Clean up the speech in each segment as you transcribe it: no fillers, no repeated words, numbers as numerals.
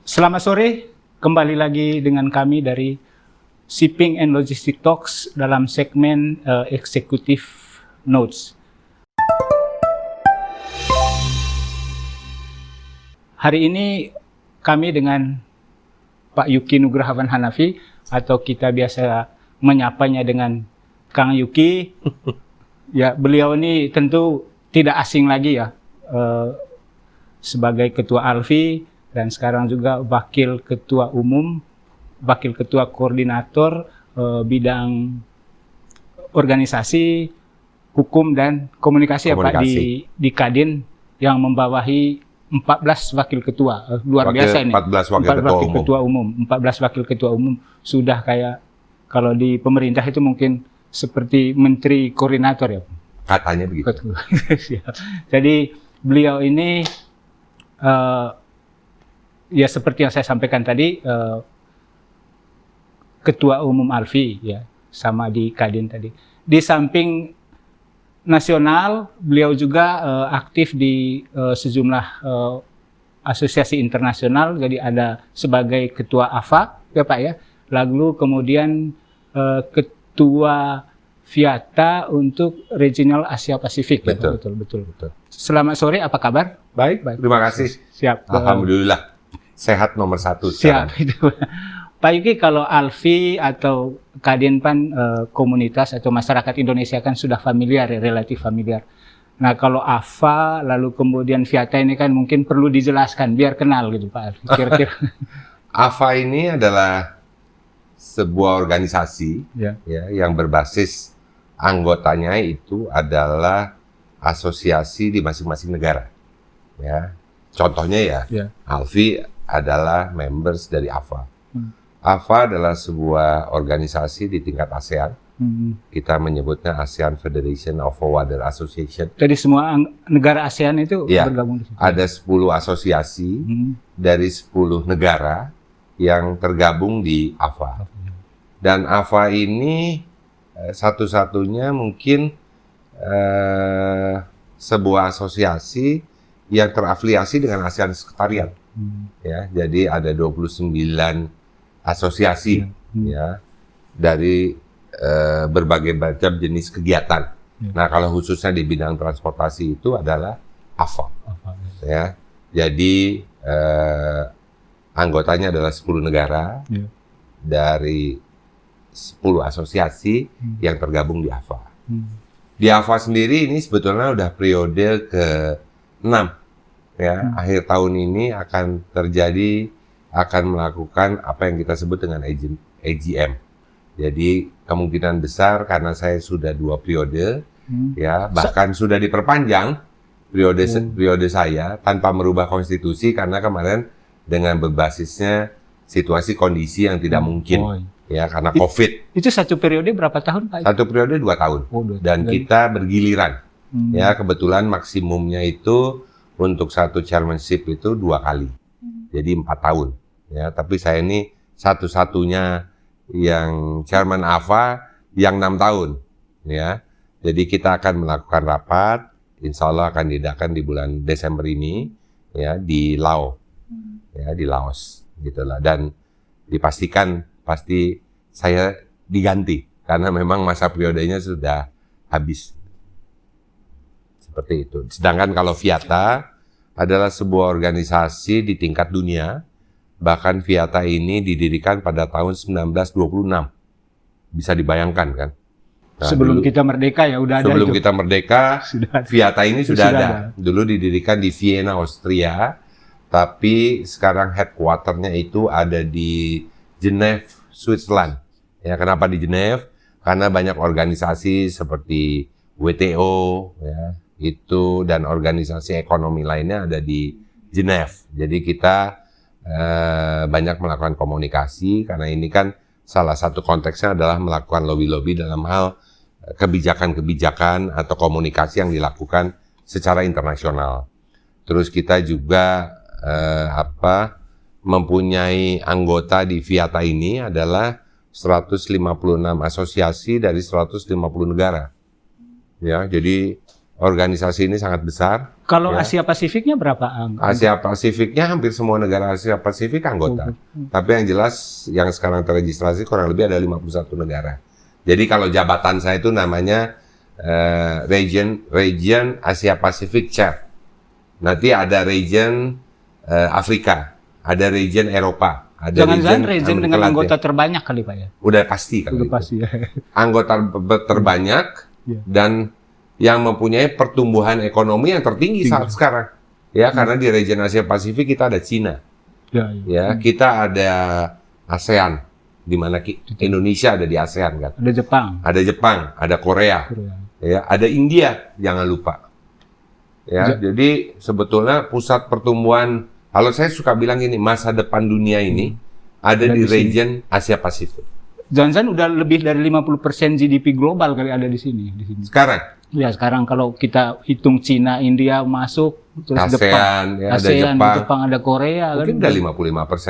Selamat sore, kembali lagi dengan kami dari Shipping and Logistics Talks dalam segmen Executive Notes. Hari ini kami dengan Pak Yuki Nugrahawan Hanafi, atau kita biasa menyapanya dengan Kang Yuki. Ya, beliau ini tentu tidak asing lagi ya, sebagai Ketua ALFI, dan sekarang juga Wakil Ketua Umum, Wakil Ketua Koordinator bidang organisasi, hukum, dan komunikasi. Ya Pak, di Kadin yang membawahi 14 wakil ketua. Luar biasa ini. 14 wakil ketua umum. 14 wakil ketua umum. Sudah kayak kalau di pemerintah itu mungkin seperti menteri koordinator ya. Katanya begitu. Jadi beliau ini ya seperti yang saya sampaikan tadi, Ketua Umum ALFI ya, sama di Kadin tadi. Di samping nasional, beliau juga aktif di sejumlah asosiasi internasional. Jadi ada sebagai Ketua AFA ya Pak ya, lalu kemudian Ketua FIATA untuk Regional Asia Pasifik. Betul. Ya, betul. Selamat sore, apa kabar? Baik. Terima kasih. Siap. Alhamdulillah. Sehat nomor 1. Siap. Pak Yuki, kalau ALFI atau Kadin Pan, komunitas atau masyarakat Indonesia kan sudah familiar ya, relatif familiar. Nah, kalau AFA lalu kemudian FIATA ini kan mungkin perlu dijelaskan biar kenal gitu Pak ALFI. Kira-kira. AFA ini adalah sebuah organisasi ya, yang berbasis anggotanya itu adalah asosiasi di masing-masing negara. Ya, contohnya ya. ALFI adalah members dari AFA. AFA adalah sebuah organisasi di tingkat ASEAN. Kita menyebutnya ASEAN Federation of Forwarder Association. Jadi semua negara ASEAN itu bergabung di situ. Ada 10 asosiasi dari 10 negara yang tergabung di AFA. Dan AFA ini satu-satunya mungkin sebuah asosiasi yang terafiliasi dengan ASEAN Sekretariat. Ya, jadi ada 29 asosiasi ya dari berbagai macam jenis kegiatan. Nah, kalau khususnya di bidang transportasi itu adalah AFA. Ya. Jadi anggotanya adalah 10 negara dari 10 asosiasi yang tergabung di AFA. Di AFA sendiri ini sebetulnya udah periode ke-6. Ya, akhir tahun ini akan melakukan apa yang kita sebut dengan AGM. Jadi kemungkinan besar karena saya sudah 2 periode, ya bahkan sudah diperpanjang periode saya tanpa merubah konstitusi karena kemarin dengan berbasisnya situasi kondisi yang tidak mungkin, ya karena COVID. Itu satu periode berapa tahun Pak? Satu periode 2 tahun, dan kita bergiliran. Ya kebetulan maksimumnya itu untuk satu chairmanship itu 2 kali, jadi 4 tahun. Ya, tapi saya ini satu-satunya yang chairman AFA yang 6 tahun. Ya, jadi kita akan melakukan rapat, insya Allah akan diadakan di bulan Desember ini, ya di Laos, ya di Laos, gitulah. Dan dipastikan pasti saya diganti karena memang masa periodenya sudah habis. Seperti itu. Sedangkan kalau FIATA adalah sebuah organisasi di tingkat dunia, bahkan FIATA ini didirikan pada tahun 1926. Bisa dibayangkan kan? Nah, sebelum kita merdeka ya udah ada. Sebelum kita merdeka, FIATA ini sudah ada. Dulu didirikan di Vienna, Austria, tapi sekarang headquarter-nya itu ada di Geneva, Switzerland. Ya, kenapa di Geneva? Karena banyak organisasi seperti WTO, ya, itu dan organisasi ekonomi lainnya ada di Geneva. Jadi kita banyak melakukan komunikasi karena ini kan salah satu konteksnya adalah melakukan lobby-lobby dalam hal kebijakan-kebijakan atau komunikasi yang dilakukan secara internasional. Terus kita juga mempunyai anggota di FIATA ini adalah 156 asosiasi dari 150 negara. Ya, jadi organisasi ini sangat besar. Kalau Ya. Asia Pasifiknya berapa? Asia Pasifiknya hampir semua negara Asia Pasifik anggota. Tapi yang jelas yang sekarang terregistrasi kurang lebih ada 51 negara. Jadi kalau jabatan saya itu namanya Region Asia Pasifik Chair. Nanti ada region Afrika, ada region Eropa, ada Jangan-jangan region Amerika dengan Latin. anggota terbanyak kali Pak ya? Udah pasti kan. Udah pasti ya. Anggota terbanyak Ya. dan yang mempunyai pertumbuhan ekonomi yang tertinggi saat sekarang. Ya, karena di region Asia Pasifik kita ada Cina. Ya, Ya, kita ada ASEAN, di mana Indonesia ada di ASEAN kan. Ada Jepang. Ada Jepang, ada Korea, ya, ada India, jangan lupa. Ya, jadi sebetulnya pusat pertumbuhan, kalau saya suka bilang ini, masa depan dunia ini ada di region Asia Pasifik. Jangan-jangan udah lebih dari 50% GDP global kali ada di sini. Sekarang Ya, sekarang kalau kita hitung Cina, India masuk, terus ASEAN, ya, ada ASEAN, Jepang, ada Korea. mungkin kan? udah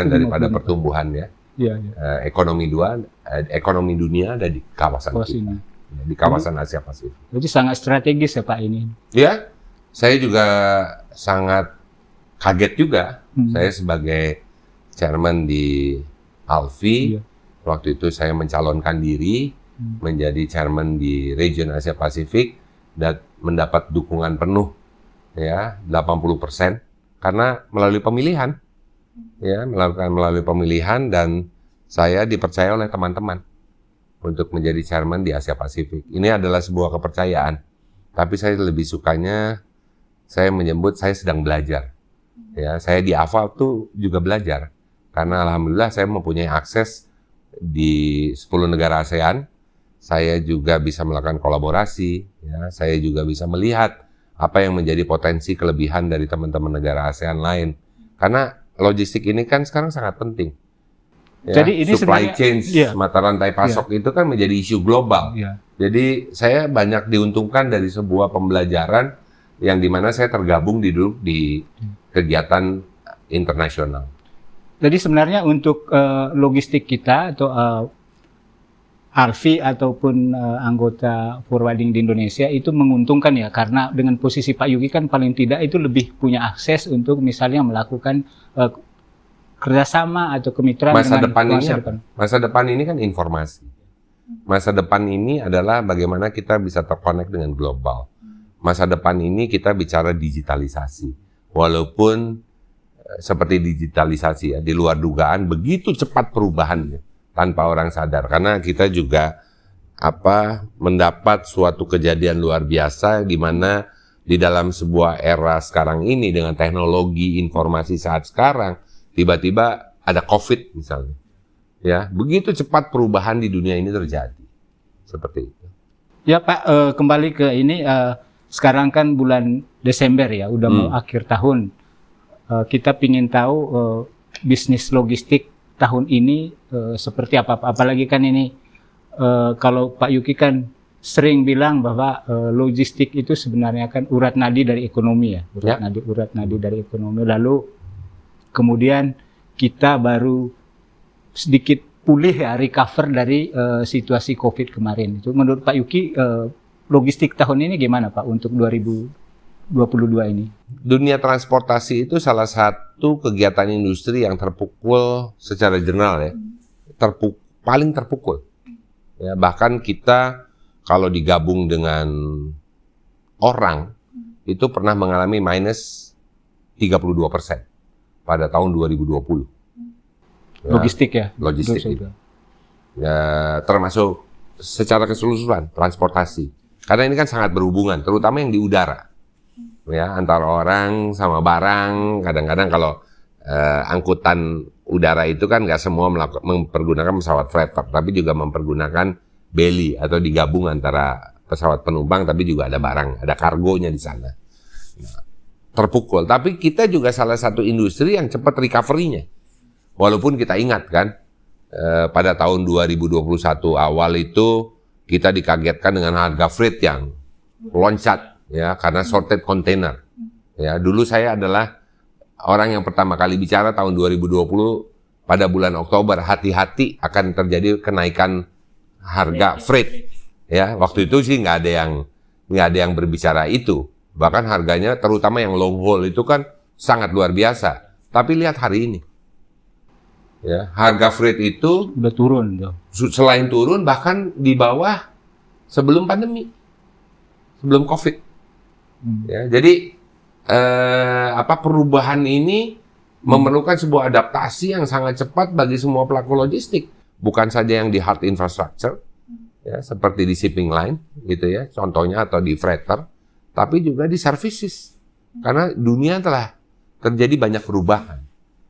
55% daripada pertumbuhan ya. Ya, ya. Ekonomi dunia ada di kawasan kita, Sini. ya, di kawasan Asia Pasifik. Jadi sangat strategis ya Pak ini. Ya, saya juga sangat kaget juga. Saya sebagai chairman di Alfi, Iya. waktu itu saya mencalonkan diri menjadi chairman di region Asia Pasifik dan mendapat dukungan penuh, ya 80%, karena melalui pemilihan, ya melalui pemilihan dan saya dipercaya oleh teman-teman untuk menjadi chairman di Asia Pasifik. Ini adalah sebuah kepercayaan, tapi saya lebih sukanya saya menyebut saya sedang belajar. Ya, saya di AFA tuh juga belajar karena alhamdulillah saya mempunyai akses di 10 negara ASEAN. Saya juga bisa melakukan kolaborasi, ya, saya juga bisa melihat apa yang menjadi potensi kelebihan dari teman-teman negara ASEAN lain. Karena logistik ini kan sekarang sangat penting. Ya, Jadi ini supply sebenarnya- chain, iya. mata rantai pasok itu kan menjadi isu global. Ya. Jadi saya banyak diuntungkan dari sebuah pembelajaran yang dimana saya tergabung di kegiatan internasional. Jadi sebenarnya untuk logistik kita atau Alfi ataupun anggota forwarding di Indonesia itu menguntungkan ya, karena dengan posisi Pak Yuki kan paling tidak itu lebih punya akses untuk misalnya melakukan kerjasama atau kemitraan Masa dengan depan ini masa apa? depan. Masa depan ini kan informasi. Masa depan ini adalah bagaimana kita bisa terkonek dengan global. Masa depan ini kita bicara digitalisasi. Walaupun seperti digitalisasi ya, di luar dugaan begitu cepat perubahannya tanpa orang sadar. Karena kita juga mendapat suatu kejadian luar biasa di mana di dalam sebuah era sekarang ini dengan teknologi informasi saat sekarang tiba-tiba ada COVID misalnya. Ya, begitu cepat perubahan di dunia ini terjadi. Seperti itu. Ya Pak, kembali ke ini, sekarang kan bulan Desember ya, udah mau akhir tahun. Kita ingin tahu bisnis logistik tahun ini seperti apa. Apalagi kan ini, kalau Pak Yuki kan sering bilang bahwa logistik itu sebenarnya kan urat nadi dari ekonomi ya. Urat nadi dari ekonomi. Lalu kemudian kita baru sedikit pulih ya, recover dari situasi COVID kemarin. Itu menurut Pak Yuki, logistik tahun ini gimana Pak untuk 2022 ini? Dunia transportasi itu salah satu kegiatan industri yang terpukul secara general ya. Paling terpukul. Ya, bahkan kita kalau digabung dengan orang itu pernah mengalami minus 32% pada tahun 2020. Ya, Logistik ya? logistik itu. Ya, termasuk secara keseluruhan transportasi. Karena ini kan sangat berhubungan, terutama yang di udara. Ya, antara orang sama barang. Kadang-kadang kalau angkutan udara itu kan nggak semua mempergunakan pesawat freighter, tapi juga mempergunakan belly atau digabung antara pesawat penumpang, tapi juga ada barang, ada kargonya di sana. Nah, terpukul. Tapi kita juga salah satu industri yang cepat recovery-nya. Walaupun kita ingat kan, pada tahun 2021 awal itu kita dikagetkan dengan harga freight yang loncat ya karena shorted container. Ya, dulu saya adalah orang yang pertama kali bicara tahun 2020 pada bulan Oktober, hati-hati akan terjadi kenaikan harga freight. Ya, waktu itu sih nggak ada nggak ada yang berbicara itu. Bahkan harganya, terutama yang long haul itu kan sangat luar biasa. Tapi lihat hari ini, ya, harga freight itu Udah turun tuh. selain turun bahkan di bawah sebelum pandemi, sebelum COVID. Ya, jadi perubahan ini memerlukan sebuah adaptasi yang sangat cepat bagi semua pelaku logistik, bukan saja yang di hard infrastructure, ya, seperti di shipping line, gitu ya, contohnya, atau di freighter, tapi juga di services, karena dunia telah terjadi banyak perubahan,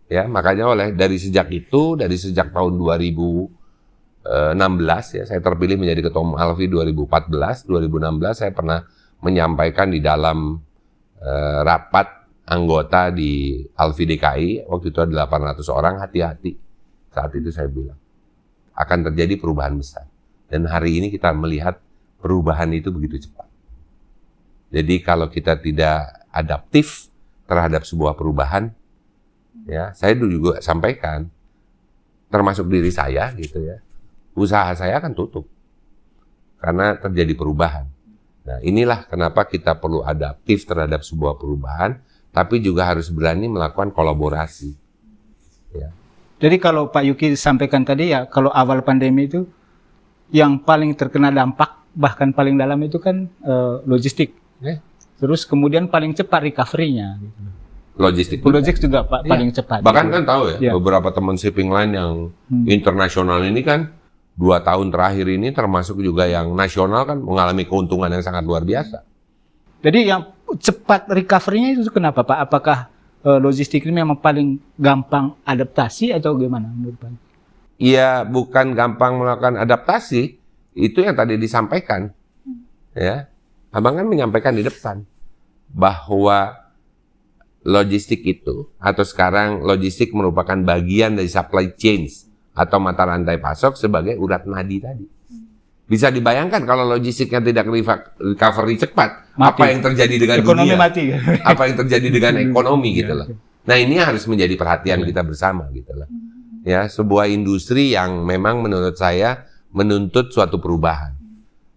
ya, makanya dari sejak tahun 2016, ya, saya terpilih menjadi ketua umum Alfi 2014, 2016 saya pernah menyampaikan di dalam rapat anggota di Alfi DKI, waktu itu ada 800 orang, hati-hati. Saat itu saya bilang, akan terjadi perubahan besar. Dan hari ini kita melihat perubahan itu begitu cepat. Jadi kalau kita tidak adaptif terhadap sebuah perubahan, ya, saya dulu juga sampaikan, termasuk diri saya gitu ya, usaha saya akan tutup. Karena terjadi perubahan. Nah, inilah kenapa kita perlu adaptif terhadap sebuah perubahan, tapi juga harus berani melakukan kolaborasi. Ya. Jadi kalau Pak Yuki sampaikan tadi ya, kalau awal pandemi itu yang paling terkena dampak bahkan paling dalam itu kan logistik. Terus kemudian paling cepat recovery-nya. Gitu. Logistik juga Pak paling cepat. Bahkan gitu. kan tahu ya, beberapa teman shipping line yang internasional ini kan 2 tahun terakhir ini termasuk juga yang nasional kan mengalami keuntungan yang sangat luar biasa. Jadi yang cepat recovery-nya itu kenapa Pak? Apakah logistik ini memang paling gampang adaptasi atau gimana menurut Pak? Iya, bukan gampang melakukan adaptasi, itu yang tadi disampaikan. Ya. Abang kan menyampaikan di depan bahwa logistik itu, atau sekarang logistik merupakan bagian dari supply chains atau mata rantai pasok sebagai urat nadi tadi. Bisa dibayangkan kalau logistiknya tidak recovery cepat, mati. Apa yang terjadi dengan ekonomi dunia? Mati. Apa yang terjadi dengan ekonomi gitu loh. Nah, ini harus menjadi perhatian kita bersama gitu loh. Ya, sebuah industri yang memang menurut saya menuntut suatu perubahan.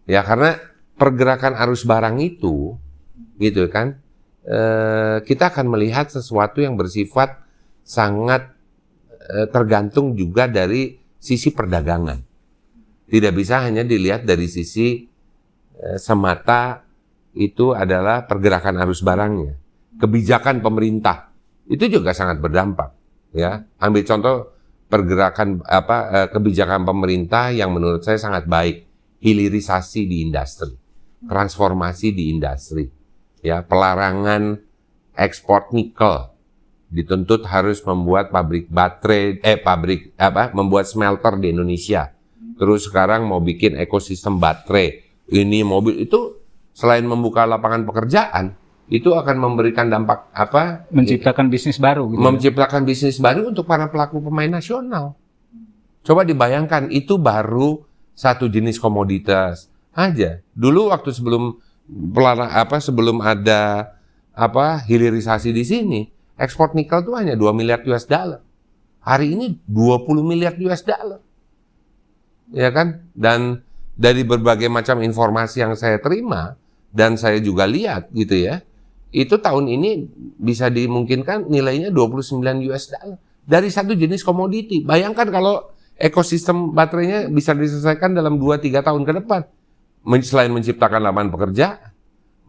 Ya, karena pergerakan arus barang itu gitu kan, kita akan melihat sesuatu yang bersifat sangat tergantung juga dari sisi perdagangan. Tidak bisa hanya dilihat dari sisi semata itu adalah pergerakan arus barangnya. Kebijakan pemerintah itu juga sangat berdampak. Ya, ambil contoh pergerakan kebijakan pemerintah yang menurut saya sangat baik, hilirisasi di industri, transformasi di industri, ya, pelarangan ekspor nikel. Dituntut harus membuat pabrik baterai, membuat smelter di Indonesia. Terus sekarang mau bikin ekosistem baterai. Ini mobil itu selain membuka lapangan pekerjaan, itu akan memberikan dampak apa? Menciptakan bisnis baru. Gitu. Menciptakan bisnis baru untuk para pelaku pemain nasional. Coba dibayangkan, itu baru satu jenis komoditas aja. Dulu waktu sebelum ada hilirisasi di sini, ekspor nikel itu hanya 2 miliar US dollar. Hari ini 20 miliar US dollar. Ya kan? Dan dari berbagai macam informasi yang saya terima dan saya juga lihat gitu ya, itu tahun ini bisa dimungkinkan nilainya 29 US dollar dari satu jenis komoditi. Bayangkan kalau ekosistem baterainya bisa diselesaikan dalam 2-3 tahun ke depan. Selain menciptakan lapangan pekerjaan,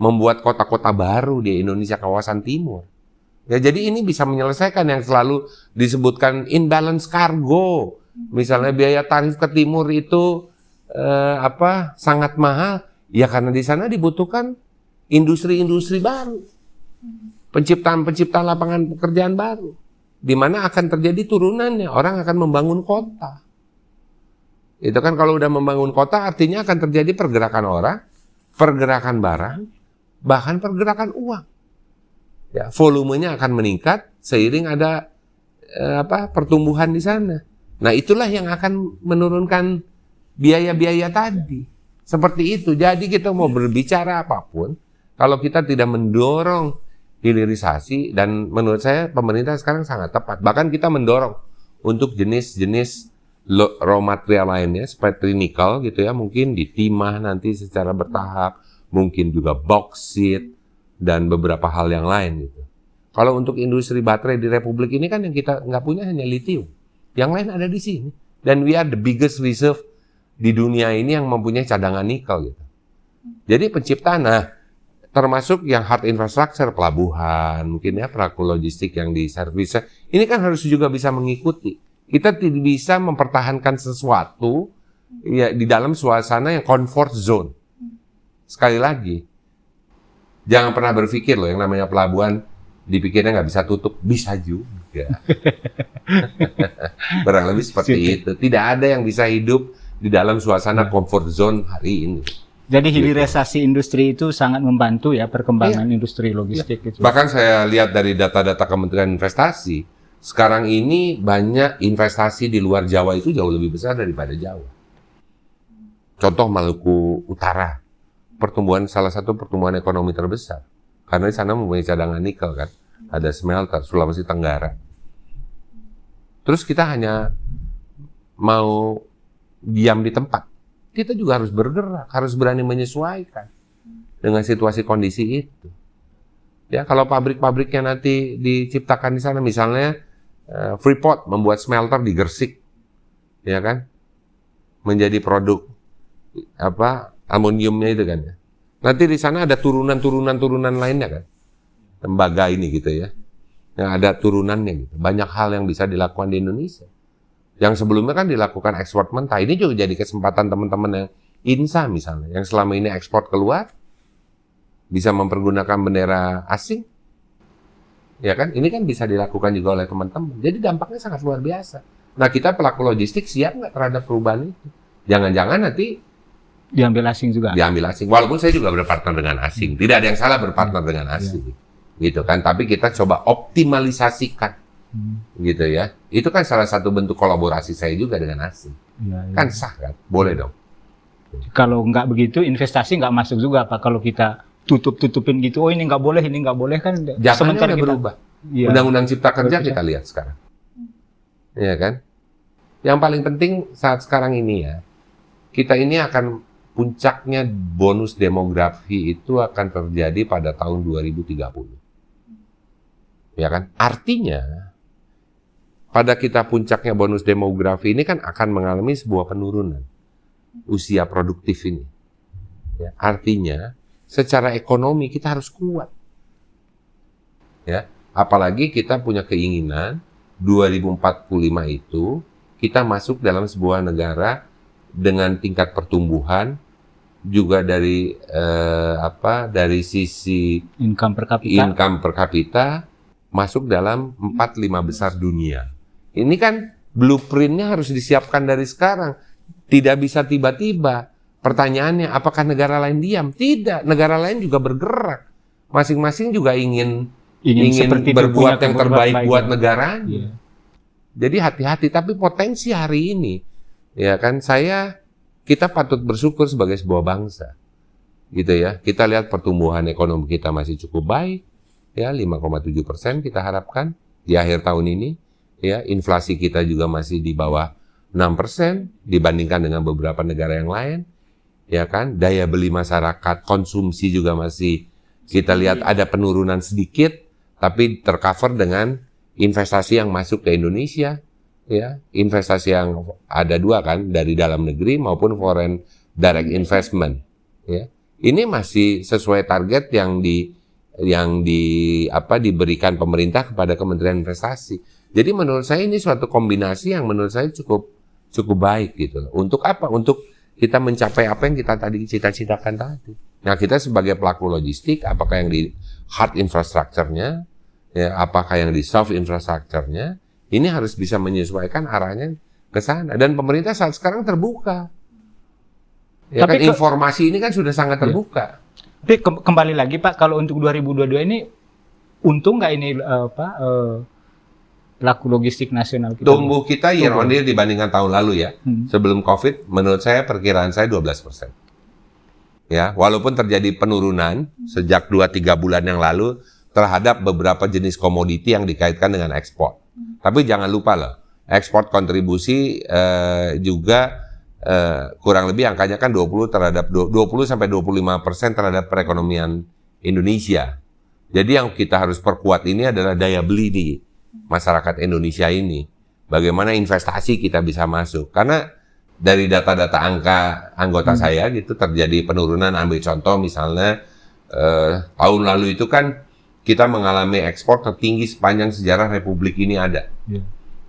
membuat kota-kota baru di Indonesia kawasan timur. Ya, jadi ini bisa menyelesaikan yang selalu disebutkan imbalance cargo. Misalnya biaya tarif ke timur itu sangat mahal, ya karena di sana dibutuhkan industri-industri baru, penciptaan lapangan pekerjaan baru, di mana akan terjadi turunannya, orang akan membangun kota. Itu kan kalau udah membangun kota artinya akan terjadi pergerakan orang, pergerakan barang, bahkan pergerakan uang. Ya, volumenya akan meningkat seiring ada pertumbuhan di sana. Nah, itulah yang akan menurunkan biaya-biaya tadi. Seperti itu. Jadi kita mau berbicara apapun, kalau kita tidak mendorong hilirisasi, dan menurut saya pemerintah sekarang sangat tepat. Bahkan kita mendorong untuk jenis-jenis raw material lainnya seperti nikel gitu ya, mungkin ditimah nanti secara bertahap, mungkin juga bauxite, dan beberapa hal yang lain gitu. Kalau untuk industri baterai di Republik ini kan yang kita nggak punya hanya lithium. Yang lain ada di sini. Dan we are the biggest reserve di dunia ini yang mempunyai cadangan nikel gitu. Jadi penciptaan, termasuk yang hard infrastructure, pelabuhan, mungkin ya pelaku logistik yang di servisnya, ini kan harus juga bisa mengikuti. Kita tidak bisa mempertahankan sesuatu ya di dalam suasana yang comfort zone. Sekali lagi, jangan pernah berpikir loh yang namanya pelabuhan dipikirnya nggak bisa tutup, bisa juga. Barang lebih seperti itu. Tidak ada yang bisa hidup di dalam suasana comfort zone hari ini. Jadi hilirisasi industri itu sangat membantu ya perkembangan industri logistik itu. Bahkan saya lihat dari data-data Kementerian Investasi, sekarang ini banyak investasi di luar Jawa itu jauh lebih besar daripada Jawa. Contoh Maluku Utara, salah satu pertumbuhan ekonomi terbesar. Karena di sana mempunyai cadangan nikel kan, ada smelter, Sulawesi Tenggara. Terus kita hanya mau diam di tempat. Kita juga harus bergerak, harus berani menyesuaikan dengan situasi kondisi itu. Ya, kalau pabrik-pabriknya nanti diciptakan di sana, misalnya Freeport membuat smelter di Gersik, ya kan, menjadi produk aluminiumnya itu kan. Ya. Nanti di sana ada turunan lainnya kan, tembaga ini gitu ya, yang ada turunannya gitu. Banyak hal yang bisa dilakukan di Indonesia. Yang sebelumnya kan dilakukan ekspor mentah. Ini juga jadi kesempatan teman-teman yang INSA misalnya, yang selama ini ekspor keluar, bisa mempergunakan bendera asing. Ya kan? Ini kan bisa dilakukan juga oleh teman-teman. Jadi dampaknya sangat luar biasa. Nah, kita pelaku logistik siap nggak terhadap perubahan itu? Jangan-jangan nanti diambil asing juga. Diambil asing. Walaupun saya juga berpartner dengan asing. Tidak ada yang salah berpartner dengan asing. Gitu kan. Tapi kita coba optimalisasikan. Gitu ya. Itu kan salah satu bentuk kolaborasi saya juga dengan asing. Kan sah kan? Boleh dong. Kalau nggak begitu, investasi nggak masuk juga Pak. Kalau kita tutupin gitu, oh ini nggak boleh kan. Zamannya udah berubah. Undang-undang Cipta Kerja kita lihat sekarang. Iya kan? Yang paling penting saat sekarang ini ya, kita ini akan puncaknya bonus demografi itu akan terjadi pada tahun 2030. Ya kan? Artinya pada kita puncaknya bonus demografi ini kan akan mengalami sebuah penurunan usia produktif ini. Ya, artinya secara ekonomi kita harus kuat. Ya, apalagi kita punya keinginan 2045 itu kita masuk dalam sebuah negara dengan tingkat pertumbuhan juga dari dari sisi income per kapita masuk dalam 4-5 besar dunia. Ini kan blueprint-nya harus disiapkan dari sekarang. Tidak bisa tiba-tiba. Pertanyaannya, apakah negara lain diam? Tidak. Negara lain juga bergerak. Masing-masing juga ingin berbuat yang terbaik buat negaranya. Jadi hati-hati. Tapi potensi hari ini, ya kan, kita patut bersyukur sebagai sebuah bangsa. Gitu ya. Kita lihat pertumbuhan ekonomi kita masih cukup baik. Ya, 5,7% kita harapkan di akhir tahun ini. Ya, inflasi kita juga masih di bawah 6% dibandingkan dengan beberapa negara yang lain. Ya kan, daya beli masyarakat, konsumsi juga masih kita lihat ada penurunan sedikit, tapi tercover dengan investasi yang masuk ke Indonesia. Ya, investasi yang ada dua kan, dari dalam negeri maupun foreign direct investment. Ya, ini masih sesuai target yang diberikan pemerintah kepada Kementerian Investasi. Jadi menurut saya ini suatu kombinasi yang menurut saya cukup baik gitu. Untuk apa? Untuk kita mencapai apa yang kita tadi cita-citakan tadi. Nah, kita sebagai pelaku logistik, apakah yang di hard infrastructure-nya, ya, apakah yang di soft infrastructure-nya, ini harus bisa menyesuaikan arahnya ke sana. Dan pemerintah saat sekarang terbuka. Ya, tapi kan informasi ini kan sudah sangat terbuka. Tapi kembali lagi Pak, kalau untuk 2022 ini untung nggak ini pelaku logistik nasional kita? Tumbuh kita year on year dibandingkan tahun lalu ya. Sebelum COVID, menurut saya perkiraan saya 12%. Ya, walaupun terjadi penurunan sejak 2-3 bulan yang lalu terhadap beberapa jenis komoditi yang dikaitkan dengan ekspor. Tapi jangan lupa loh, ekspor kontribusi juga kurang lebih angkanya kan 20 sampai 25% terhadap perekonomian Indonesia. Jadi yang kita harus perkuat ini adalah daya beli di masyarakat Indonesia ini. Bagaimana investasi kita bisa masuk. Karena dari data-data angka anggota saya gitu terjadi penurunan. Ambil contoh misalnya tahun lalu itu kan kita mengalami ekspor tertinggi sepanjang sejarah Republik ini ada.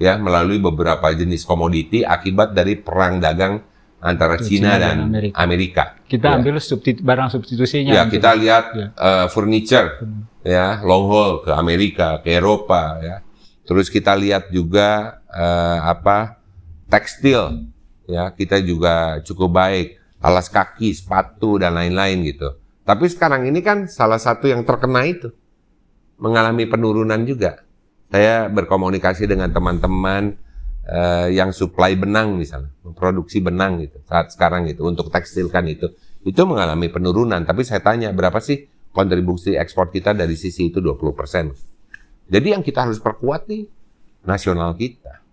Ya, melalui beberapa jenis komoditi akibat dari perang dagang antara Cina dan Amerika. Kita ambil barang substitusinya. Ya, kita lihat furniture, ya, long haul ke Amerika, ke Eropa, ya. Terus kita lihat juga tekstil, ya, kita juga cukup baik, alas kaki, sepatu dan lain-lain gitu. Tapi sekarang ini kan salah satu yang terkena itu mengalami penurunan juga. Saya berkomunikasi dengan teman-teman yang supply benang misalnya, memproduksi benang gitu saat sekarang gitu untuk tekstil kan itu mengalami penurunan. Tapi saya tanya berapa sih kontribusi ekspor kita dari sisi itu 20%. Jadi yang kita harus perkuat nih nasional kita.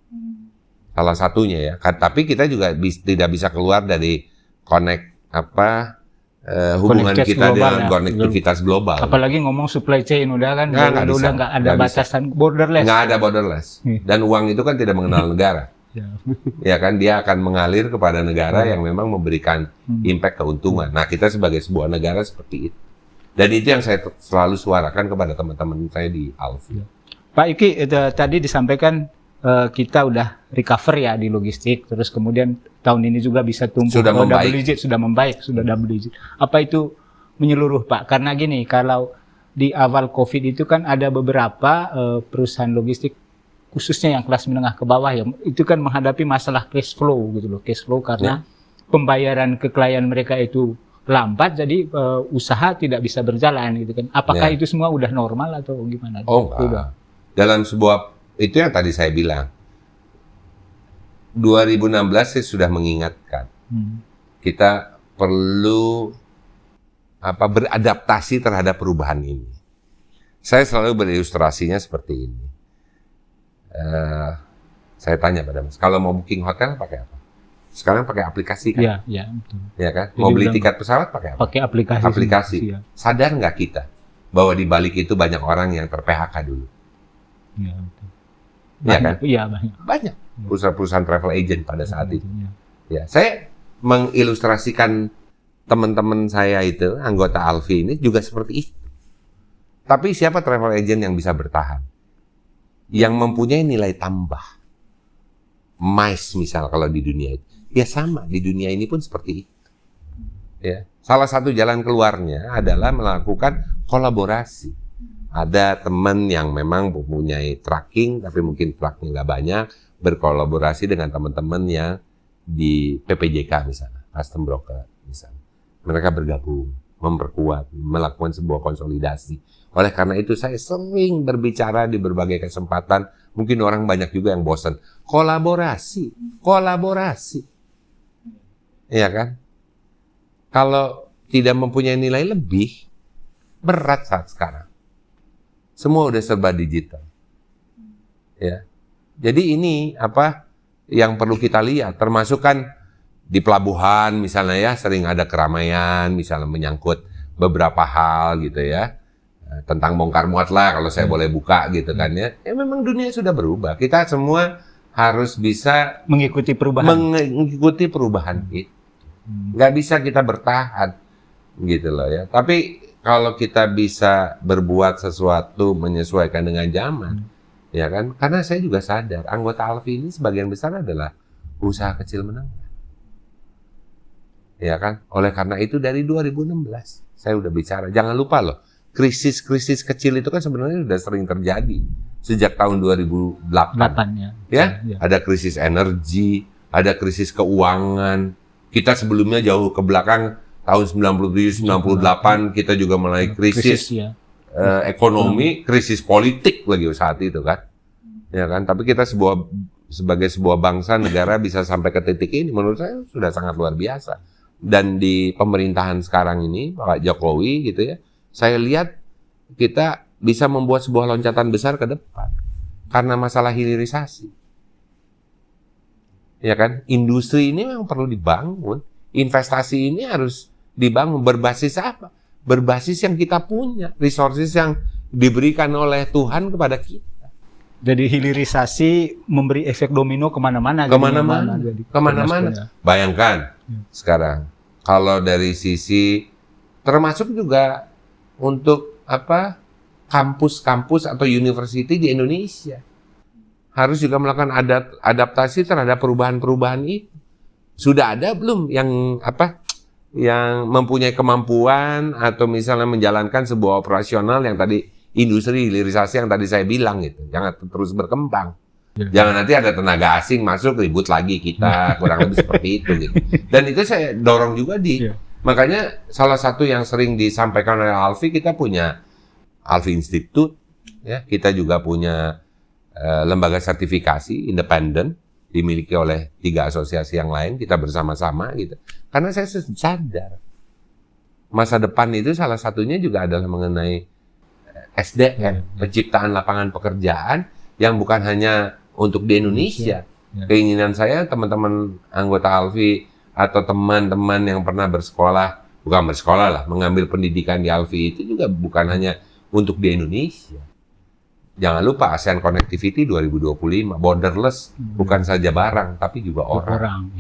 Salah satunya ya. Tapi kita juga tidak bisa keluar dari hubungan kita dengan konektivitas global. Apalagi ngomong supply chain udah kan, udah nggak ada batasan, borderless. Nggak ada borderless. Dan uang itu kan tidak mengenal negara. Ya kan, dia akan mengalir kepada negara yang memang memberikan impact keuntungan. Nah, kita sebagai sebuah negara seperti itu. Dan itu yang saya selalu suarakan kepada teman-teman saya di Alfi. Pak Iki, tadi disampaikan kita udah recover ya di logistik, terus kemudian tahun ini juga bisa tumbuh double digit, sudah membaik, sudah double digit. Apa itu menyeluruh Pak? Karena gini, kalau di awal COVID itu kan ada beberapa perusahaan logistik, khususnya yang kelas menengah ke bawah ya, itu kan menghadapi masalah cash flow gitu loh, cash flow karena pembayaran ke klien mereka itu lambat, jadi usaha tidak bisa berjalan gitu kan. Apakah itu semua udah normal atau gimana? Oh, dalam sebuah itu yang tadi saya bilang, 2016 saya sudah mengingatkan, kita perlu beradaptasi terhadap perubahan ini. Saya selalu berilustrasinya seperti ini. Saya tanya pada Mas, kalau mau booking hotel pakai apa? Sekarang pakai aplikasi kan? Iya, betul. Ya kan? Mau beli tiket pesawat pakai apa? Pakai aplikasi. Aplikasi. Sadar nggak kita bahwa di balik itu banyak orang yang ter-PHK dulu? Iya, betul. Iya kan? Iya, banyak. Perusahaan-perusahaan travel agent pada saat itu. Ya, saya mengilustrasikan teman-teman saya itu, anggota Alfi ini juga seperti itu. Tapi siapa travel agent yang bisa bertahan? Yang mempunyai nilai tambah. MICE misal kalau di dunia itu. Ya sama, di dunia ini pun seperti itu. Ya. Salah satu jalan keluarnya adalah melakukan kolaborasi. Ada teman yang memang mempunyai tracking, tapi mungkin truknya nggak banyak, berkolaborasi dengan teman-teman yang di PPJK misalnya, custom broker misalnya. Mereka bergabung, memperkuat, melakukan sebuah konsolidasi. Oleh karena itu saya sering berbicara di berbagai kesempatan, mungkin orang banyak juga yang bosan. Kolaborasi. Iya kan? Kalau tidak mempunyai nilai lebih, berat saat sekarang. Semua udah serba digital. Ya. Jadi ini yang perlu kita lihat, termasuk kan di pelabuhan misalnya ya, sering ada keramaian misalnya menyangkut beberapa hal gitu ya. Tentang bongkar muat lah kalau saya boleh buka gitu kan ya. Ya memang dunia sudah berubah. Kita semua harus bisa mengikuti perubahan itu. Nggak bisa kita bertahan gitu loh ya. Tapi kalau kita bisa berbuat sesuatu menyesuaikan dengan zaman, ya kan? Karena saya juga sadar, anggota Alfi ini sebagian besar adalah usaha kecil menengah. Ya kan? Oleh karena itu dari 2016, saya udah bicara. Jangan lupa loh, krisis-krisis kecil itu kan sebenarnya sudah sering terjadi. Sejak tahun 2008. Ya? Ada krisis energi, ada krisis keuangan. Kita sebelumnya jauh ke belakang, tahun 97-98 kita juga mulai krisis ekonomi, krisis politik lagi saat itu kan, ya kan. Tapi kita sebagai sebuah bangsa negara bisa sampai ke titik ini, menurut saya sudah sangat luar biasa. Dan di pemerintahan sekarang ini Pak Jokowi gitu ya, saya lihat kita bisa membuat sebuah loncatan besar ke depan karena masalah hilirisasi. Ya kan? Industri ini memang perlu dibangun. Investasi ini harus dibangun berbasis apa? Berbasis yang kita punya, resources yang diberikan oleh Tuhan kepada kita. Jadi hilirisasi memberi efek domino kemana-mana. Kemana-mana. Bayangkan sekarang, kalau dari sisi termasuk juga untuk apa kampus-kampus atau university di Indonesia harus juga melakukan adaptasi terhadap perubahan-perubahan itu. Sudah ada belum yang yang mempunyai kemampuan atau misalnya menjalankan sebuah operasional yang tadi industri hilirisasi yang tadi saya bilang gitu, jangan terus berkembang. Jangan nanti ada tenaga asing masuk ribut lagi kita, kurang lebih seperti itu gitu. Dan itu saya dorong juga makanya salah satu yang sering disampaikan oleh Alfie, kita punya Alfie Institute, ya, kita juga punya lembaga sertifikasi independen dimiliki oleh 3 asosiasi yang lain, kita bersama-sama gitu. Karena saya sadar masa depan itu salah satunya juga adalah mengenai SDM, penciptaan lapangan pekerjaan yang bukan hanya untuk di Indonesia. Keinginan saya teman-teman anggota Alfie atau teman-teman yang pernah mengambil pendidikan di Alfie itu juga bukan hanya untuk di Indonesia. Jangan lupa ASEAN Connectivity 2025, borderless, bukan saja barang, tapi juga orang.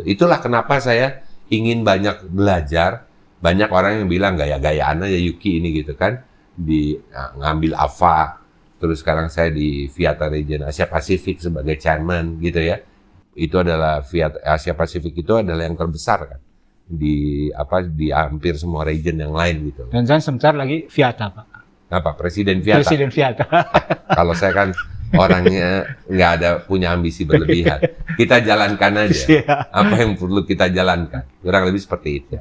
Itulah kenapa saya ingin banyak belajar. Banyak orang yang bilang gaya-gayaan aja Yuki ini gitu kan, ngambil AVA, terus sekarang saya di Viata Region Asia Pasifik sebagai chairman gitu ya. Itu adalah Viata Asia Pasifik itu adalah yang terbesar kan di hampir semua region yang lain gitu. Dan saya sebentar lagi Viata, Pak. Presiden Viata. Presiden Viata. Kalau saya kan orangnya nggak ada punya ambisi berlebihan. Kita jalankan aja apa yang perlu kita jalankan. Kurang lebih seperti itu.